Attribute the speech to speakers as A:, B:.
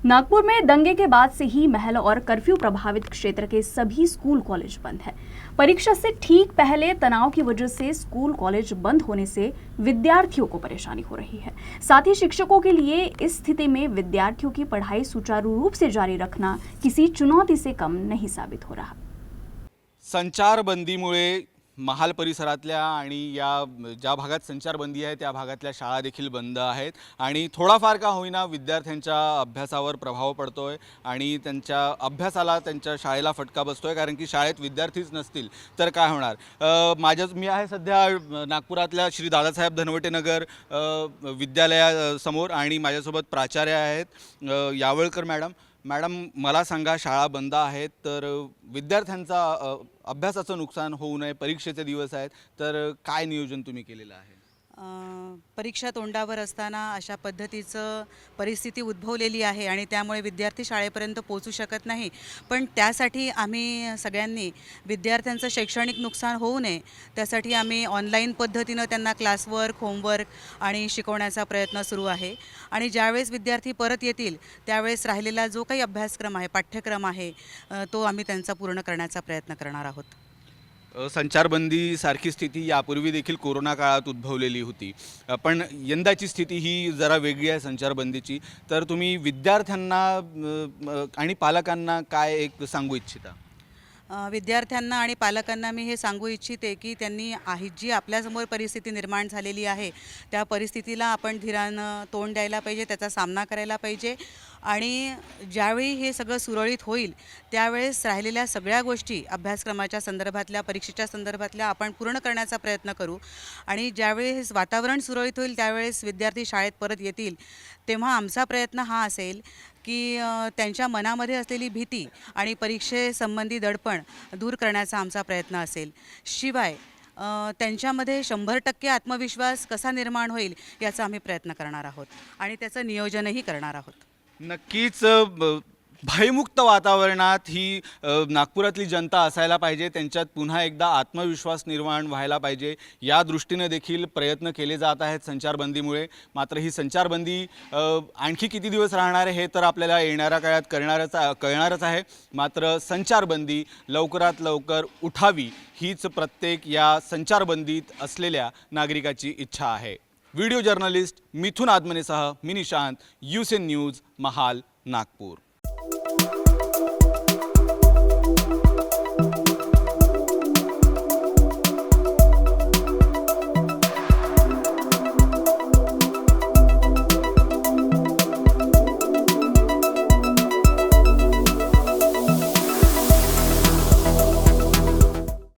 A: नागपुर में दंगे के बाद से ही महल और कर्फ्यू प्रभावित क्षेत्र के सभी स्कूल कॉलेज बंद है। परीक्षा से ठीक पहले तनाव की वजह से स्कूल कॉलेज बंद होने से विद्यार्थियों को परेशानी हो रही है। साथ ही शिक्षकों के लिए इस स्थिति में विद्यार्थियों की पढ़ाई सुचारू रूप से जारी रखना किसी चुनौती से कम नहीं साबित हो रहा।
B: संचारबंदीमुळे महाल परिसरातल्या आणि या ज्या भागात संचारबंदी आहे त्या भागातल्या शाळा देखील बंद आहेत आणि थोडाफार का होईना विद्यार्थ्यांच्या अभ्यासावर प्रभाव पडतोय आणि त्यांच्या अभ्यासाला त्यांच्या शाळेला फटका बसतोय, कारण की शाळेत विद्यार्थीच नसतील तर काय होणार। मी आहे सध्या नागपुरातल्या श्री दादासाहेब धनवटे नगर विद्यालयासमोर आणि माझ्यासोबत प्राचार्य आहेत यावळकर मॅडम, मला सांगा, शाळा बंद आहेत तर विद्यार्थ्यांचा अभ्यासाचं नुकसान होऊ नये, परीक्षेचे दिवस आहेत, तर काय नियोजन तुम्ही केलेलं आहे?
C: परीक्षा तोंडावर असताना अशा पद्धतीचं परिस्थिती उद्भवलेली आहे आणि त्यामुळे विद्यार्थी शाळेपर्यंत पोहोचू शकत नाही। पण त्यासाठी आम्ही सगळ्यांनी विद्यार्थ्यांचं शैक्षणिक नुकसान होऊ नये त्यासाठी आम्ही ऑनलाईन पद्धतीनं त्यांना क्लासवर्क, होमवर्क आणि शिकवण्याचा प्रयत्न सुरू आहे। आणि ज्यावेळेस विद्यार्थी परत येतील त्यावेळेस राहिलेला जो काही अभ्यासक्रम आहे, पाठ्यक्रम आहे, तो आम्ही त्यांचा पूर्ण करण्याचा प्रयत्न करणार आहोत।
B: संचारबंदी सारखी स्थिती यापूर्वी देखील कोरोना काळात उद्भवलेली होती, पण यंदाची स्थिती ही जरा वेगळी आहे संचारबंदीची। तर तुम्ही विद्यार्थ्यांना आणि पालकांना काय एक सांगू इच्छिता?
C: विद्यार्थ्यांना आणि पालकांना मी हे सांगू इच्छिते की त्यांनी जी आपल्यासमोर परिस्थिती निर्माण झालेली आहे त्या परिस्थितीला आपण धीरानं तोंड द्यायला पाहिजे, त्याचा सामना करायला पाहिजे। आणि ज्यावेळी हे सगळं सुरळीत होईल त्यावेळेस राहिलेल्या सगळ्या गोष्टी अभ्यासक्रमाच्या संदर्भातल्या, परीक्षेच्या संदर्भातल्या आपण पूर्ण करण्याचा प्रयत्न करू। आणि ज्यावेळेस वातावरण सुरळीत होईल त्यावेळेस विद्यार्थी शाळेत परत येतील तेव्हा आमचा प्रयत्न हा असेल की त्यांच्या मनामध्ये असलेली भीती आणि परीक्षेसंबंधी दडपण दूर करण्याचा आमचा प्रयत्न असेल। शिवाय त्यांच्यामध्ये 100% आत्मविश्वास कसा निर्माण होईल याचा आम्ही प्रयत्न करणार आहोत आणि त्याचं नियोजनही करणार आहोत।
B: नक्कीच भयमुक्त वातावरणात ही नागपुरातली जनता असायला पाहिजे, त्यांच्यात पुन्हा एकदा आत्मविश्वास निर्माण व्हायला पाहिजे, या दृष्टीने देखील प्रयत्न केले जात आहेत संचारबंदीमुळे। मात्र ही संचारबंदी आणखी किती दिवस राहणार आहे हे तर आपल्याला येणाऱ्या काळात कळणारच आहे। मात्र संचारबंदी लवकरात लवकर उठावी हीच प्रत्येक या संचारबंदीत असलेल्या नागरिकाची इच्छा आहे। व्हिडिओ जर्नलिस्ट मिथुन आदमनेसह मी निशांत, यूसेन न्यूज, महाल, नागपूर।